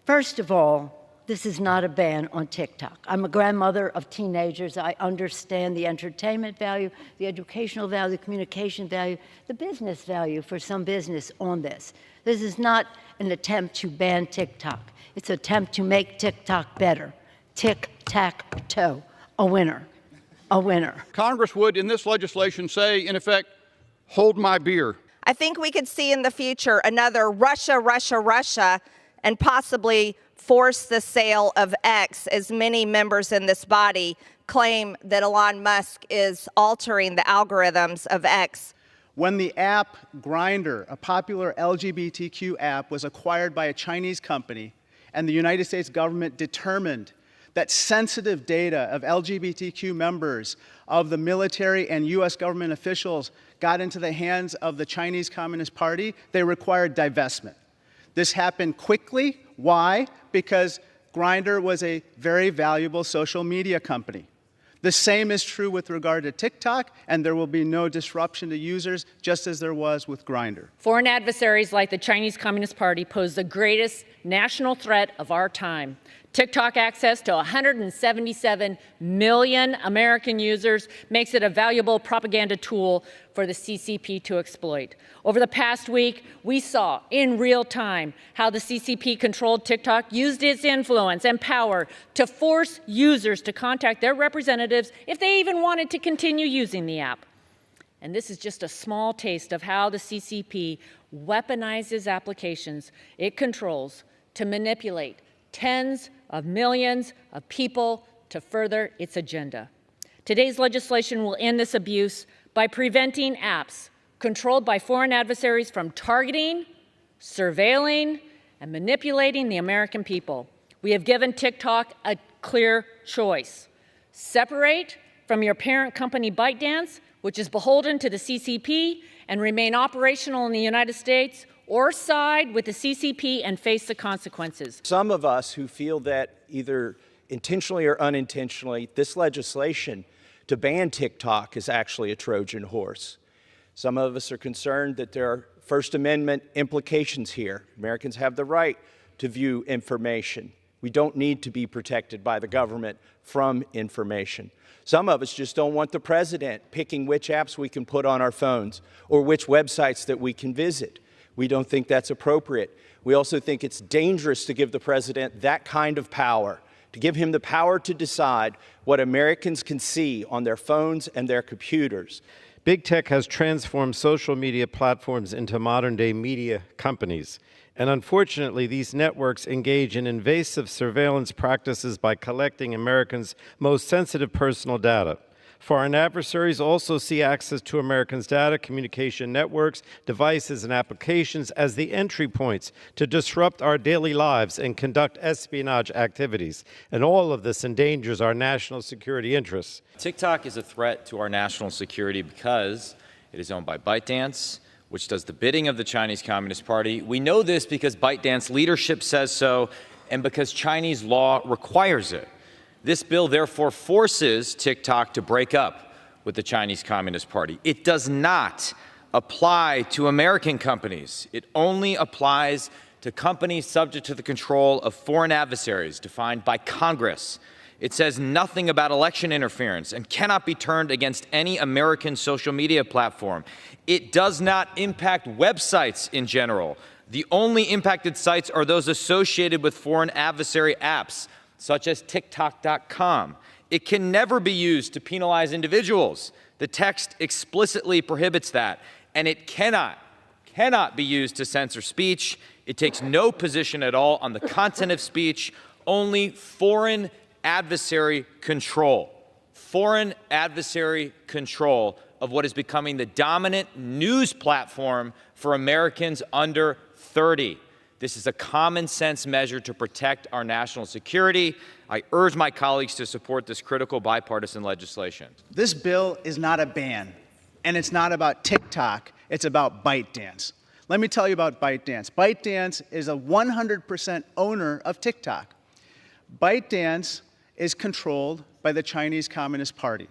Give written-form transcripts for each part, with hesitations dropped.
First of all, this is not a ban on TikTok. I'm a grandmother of teenagers. I understand the entertainment value, the educational value, the communication value, the business value for some business on this. This is not an attempt to ban TikTok. It's an attempt to make TikTok better. Tic-tac-toe, a winner, a winner. Congress would, in this legislation, say, in effect, hold my beer. I think we could see in the future another Russia, Russia, Russia, and possibly force the sale of X, as many members in this body claim that Elon Musk is altering the algorithms of X. When the app Grindr, a popular LGBTQ app, was acquired by a Chinese company, and the United States government determined that sensitive data of LGBTQ members of the military and U.S. government officials got into the hands of the Chinese Communist Party, they required divestment. This happened quickly. Why? Because Grindr was a very valuable social media company. The same is true with regard to TikTok, and there will be no disruption to users, just as there was with Grindr. Foreign adversaries like the Chinese Communist Party pose the greatest national threat of our time. TikTok access to 177 million American users makes it a valuable propaganda tool for the CCP to exploit. Over the past week, we saw in real time how the CCP-controlled TikTok used its influence and power to force users to contact their representatives if they even wanted to continue using the app. And this is just a small taste of how the CCP weaponizes applications it controls to manipulate tens of millions of people to further its agenda. Today's legislation will end this abuse by preventing apps controlled by foreign adversaries from targeting, surveilling, and manipulating the American people. We have given TikTok a clear choice. Separate from your parent company ByteDance, which is beholden to the CCP, and remain operational in the United States, or side with the CCP and face the consequences. Some of us who feel that either intentionally or unintentionally, this legislation to ban TikTok is actually a Trojan horse. Some of us are concerned that there are First Amendment implications here. Americans have the right to view information. We don't need to be protected by the government from information. Some of us just don't want the president picking which apps we can put on our phones or which websites that we can visit. We don't think that's appropriate. We also think it's dangerous to give the president that kind of power, to give him the power to decide what Americans can see on their phones and their computers. Big tech has transformed social media platforms into modern-day media companies. And unfortunately, these networks engage in invasive surveillance practices by collecting Americans' most sensitive personal data. Foreign adversaries also see access to Americans' data, communication networks, devices, and applications as the entry points to disrupt our daily lives and conduct espionage activities. And all of this endangers our national security interests. TikTok is a threat to our national security because it is owned by ByteDance, which does the bidding of the Chinese Communist Party. We know this because ByteDance leadership says so and because Chinese law requires it. This bill, therefore, forces TikTok to break up with the Chinese Communist Party. It does not apply to American companies. It only applies to companies subject to the control of foreign adversaries defined by Congress. It says nothing about election interference and cannot be turned against any American social media platform. It does not impact websites in general. The only impacted sites are those associated with foreign adversary apps, such as TikTok.com. It can never be used to penalize individuals. The text explicitly prohibits that, and it cannot be used to censor speech. It takes no position at all on the content of speech, only foreign adversary control. Foreign adversary control of what is becoming the dominant news platform for Americans under 30. This is a common sense measure to protect our national security. I urge my colleagues to support this critical bipartisan legislation. This bill is not a ban, and it's not about TikTok. It's about ByteDance. Let me tell you about ByteDance. ByteDance is a 100% owner of TikTok. ByteDance is controlled by the Chinese Communist Party.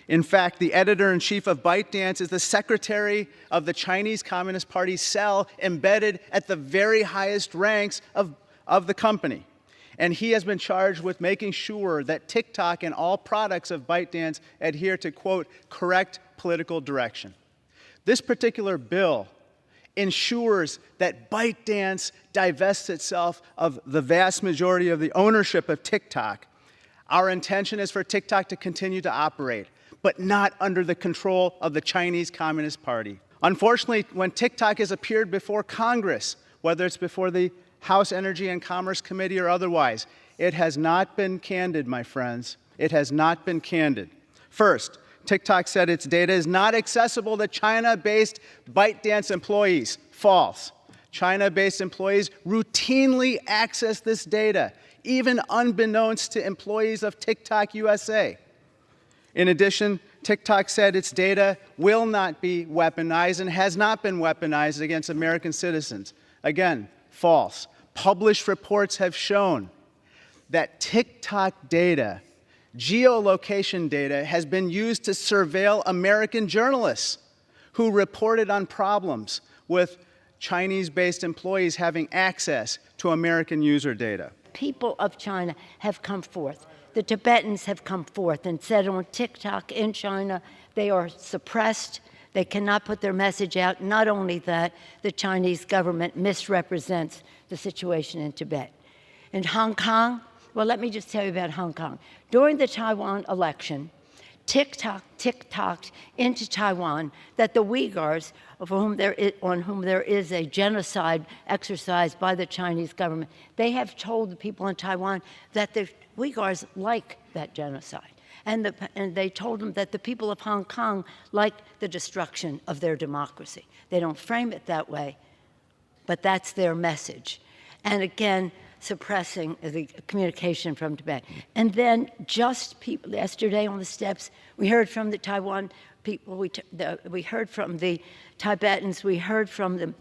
In fact, the editor-in-chief of ByteDance is the secretary of the Chinese Communist Party cell embedded at the very highest ranks of of the company. And he has been charged with making sure that TikTok and all products of ByteDance adhere to, quote, correct political direction. This particular bill ensures that ByteDance divests itself of the vast majority of the ownership of TikTok. Our intention is for TikTok to continue to operate, but not under the control of the Chinese Communist Party. Unfortunately, when TikTok has appeared before Congress, whether it's before the House Energy and Commerce Committee or otherwise, it has not been candid, my friends. It has not been candid. First, TikTok said its data is not accessible to China-based ByteDance employees. False. China-based employees routinely access this data, even unbeknownst to employees of TikTok USA. In addition, TikTok said its data will not be weaponized and has not been weaponized against American citizens. Again, false. Published reports have shown that TikTok data, geolocation data, has been used to surveil American journalists who reported on problems with Chinese-based employees having access to American user data. People of China have come forth. The Tibetans have come forth and said on TikTok in China they are suppressed. They cannot put their message out. Not only that, the Chinese government misrepresents the situation in Tibet. In Hong Kong, well, let me just tell you about Hong Kong. During the Taiwan election, TikTok into Taiwan that the Uyghurs, on whom there is a genocide exercised by the Chinese government, they have told the people in Taiwan that the Uyghurs like that genocide. And they told them that the people of Hong Kong like the destruction of their democracy. They don't frame it that way, but that's their message. And again, suppressing the communication from Tibet. And then just yesterday on the steps, we heard from the Taiwan people, we heard from the Tibetans, we heard from the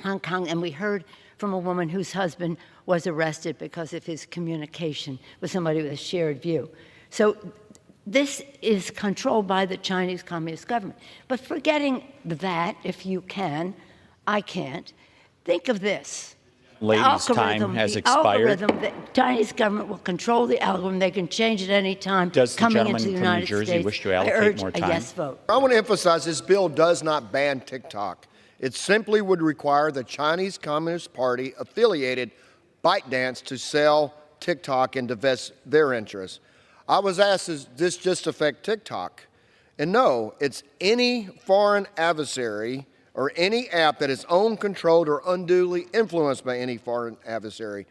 Hong Kong, and we heard from a woman whose husband was arrested because of his communication with somebody with a shared view. So this is controlled by the Chinese Communist government. But forgetting that, if you can, I can't, think of this. Ladies, time has expired. The Chinese government will control the algorithm. They can change it any time. Does the coming gentleman into the from United New Jersey States. wish to I allocate urge more a time? yes vote. I want to emphasize this bill does not ban TikTok. It simply would require the Chinese Communist Party affiliated ByteDance to sell TikTok and divest their interests. I was asked, does this just affect TikTok? And no, it's any foreign adversary or any app that is owned, controlled, or unduly influenced by any foreign adversary.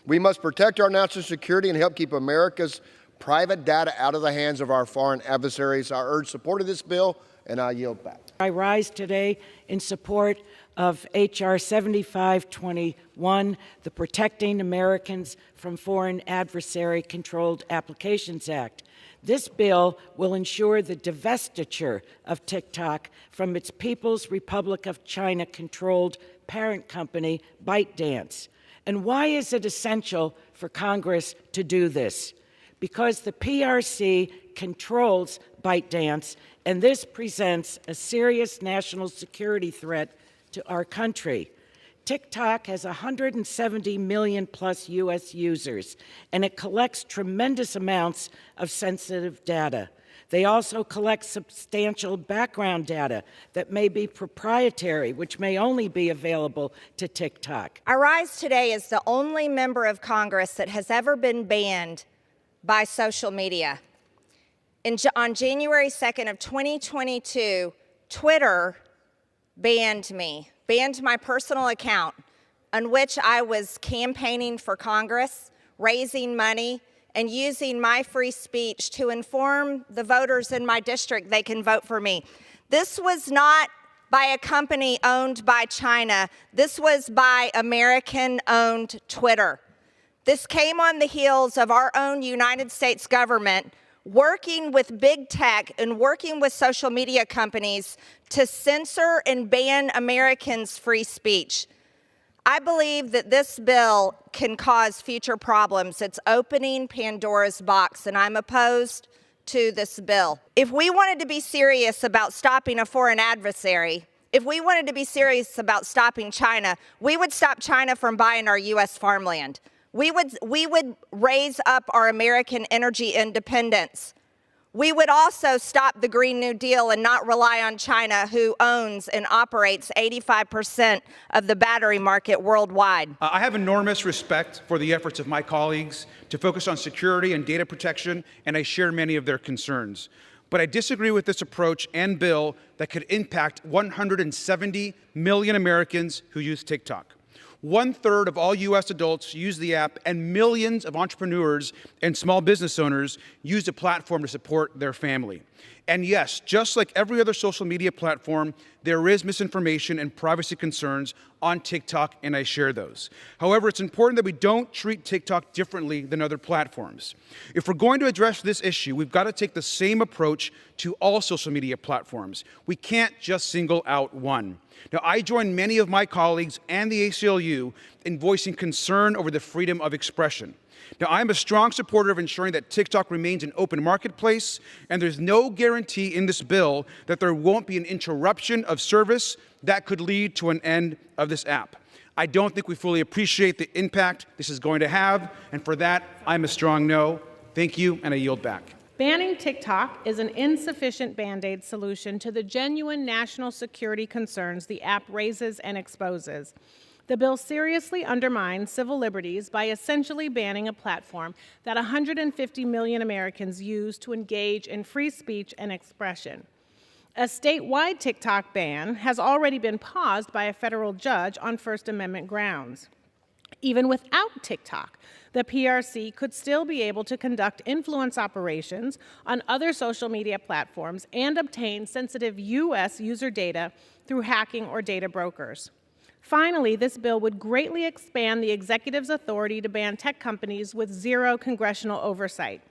We must protect our national security and help keep America's private data out of the hands of our foreign adversaries. I urge support of this bill, and I yield back. I rise today in support of H.R. 7521, the Protecting Americans from Foreign Adversary-Controlled Applications Act. This bill will ensure the divestiture of TikTok from its People's Republic of China-controlled parent company, ByteDance. And why is it essential for Congress to do this? Because the PRC controls ByteDance, and this presents a serious national security threat to our country. TikTok has 170 million plus U.S. users, and it collects tremendous amounts of sensitive data. They also collect substantial background data that may be proprietary, which may only be available to TikTok. I rise today as the only member of Congress that has ever been banned by social media. On January 2nd of 2022, Twitter banned me, banned my personal account on which I was campaigning for Congress, raising money, and using my free speech to inform the voters in my district they can vote for me. This was not by a company owned by China. This was by American-owned Twitter. This came on the heels of our own United States government working with big tech and working with social media companies to censor and ban Americans' free speech. I believe that this bill can cause future problems. It's opening Pandora's box, and I'm opposed to this bill. If we wanted to be serious about stopping a foreign adversary, If we wanted to be serious about stopping China, we would stop China from buying our U.S. farmland. We would raise up our American energy independence. We would also stop the Green New Deal and not rely on China, who owns and operates 85% of the battery market worldwide. I have enormous respect for the efforts of my colleagues to focus on security and data protection, and I share many of their concerns. But I disagree with this approach and bill that could impact 170 million Americans who use TikTok. 1/3 of all U.S. adults use the app, and millions of entrepreneurs and small business owners use the platform to support their family. And yes, just like every other social media platform, there is misinformation and privacy concerns on TikTok, and I share those. However, it's important that we don't treat TikTok differently than other platforms. If we're going to address this issue, we've got to take the same approach to all social media platforms. We can't just single out one. Now, I join many of my colleagues and the ACLU in voicing concern over the freedom of expression. Now, I'm a strong supporter of ensuring that TikTok remains an open marketplace, and there's no guarantee in this bill that there won't be an interruption of service that could lead to an end of this app. I don't think we fully appreciate the impact this is going to have, and for that, I'm a strong no. Thank you, and I yield back. Banning TikTok is an insufficient Band-Aid solution to the genuine national security concerns the app raises and exposes. The bill seriously undermines civil liberties by essentially banning a platform that 150 million Americans use to engage in free speech and expression. A statewide TikTok ban has already been paused by a federal judge on First Amendment grounds. Even without TikTok, the PRC could still be able to conduct influence operations on other social media platforms and obtain sensitive U.S. user data through hacking or data brokers. Finally, this bill would greatly expand the executive's authority to ban tech companies with zero congressional oversight.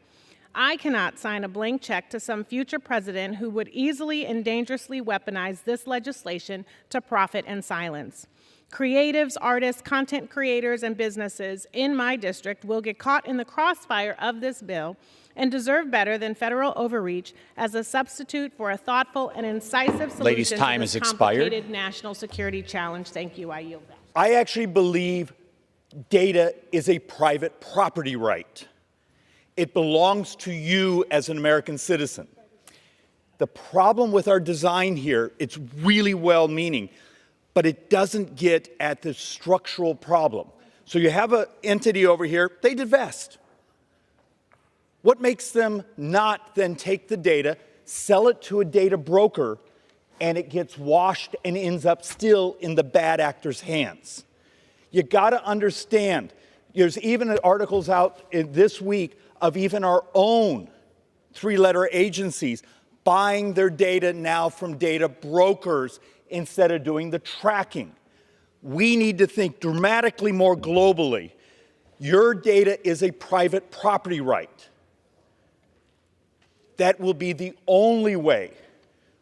I cannot sign a blank check to some future president who would easily and dangerously weaponize this legislation to profit and silence. Creatives, artists, content creators, and businesses in my district will get caught in the crossfire of this bill and deserve better than federal overreach as a substitute for a thoughtful and incisive solution to this complicated national security challenge. Thank you. I yield back. I actually believe data is a private property right. It belongs to you as an American citizen. The problem with our design here, it's really well-meaning, but it doesn't get at the structural problem. So you have an entity over here, they divest. What makes them not then take the data, sell it to a data broker, and it gets washed and ends up still in the bad actor's hands? You got to understand, there's even articles out this week of even our own three-letter agencies buying their data now from data brokers instead of doing the tracking. We need to think dramatically more globally. Your data is a private property right. That will be the only way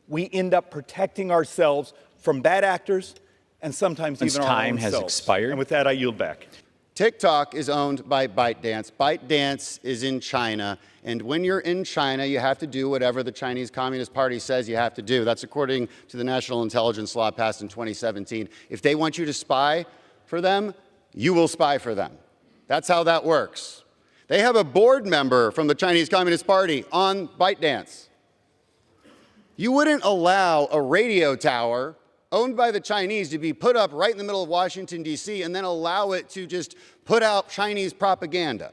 we end up protecting ourselves from bad actors and sometimes even our own selves. Time has expired. And with that, I yield back. TikTok is owned by ByteDance. ByteDance is in China, and when you're in China, you have to do whatever the Chinese Communist Party says you have to do. That's according to the National Intelligence Law passed in 2017. If they want you to spy for them, you will spy for them. That's how that works. They have a board member from the Chinese Communist Party on ByteDance. You wouldn't allow a radio tower owned by the Chinese to be put up right in the middle of Washington, D.C., and then allow it to just put out Chinese propaganda.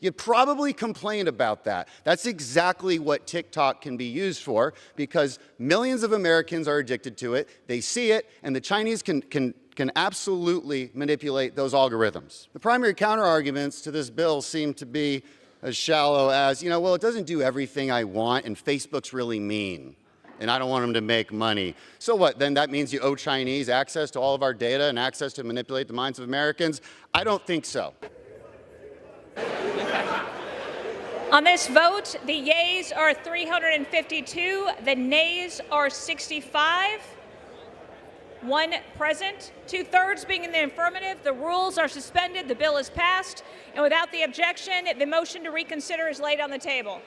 You'd probably complain about that. That's exactly what TikTok can be used for, because millions of Americans are addicted to it. They see it, and the Chinese can absolutely manipulate those algorithms. The primary counterarguments to this bill seem to be as shallow as, well, it doesn't do everything I want, and Facebook's really mean, and I don't want them to make money. So what, then that means you owe Chinese access to all of our data and access to manipulate the minds of Americans? I don't think so. On this vote, the yeas are 352, the nays are 65. One present, 2/3 being in the affirmative. The rules are suspended, the bill is passed, and without the objection, the motion to reconsider is laid on the table.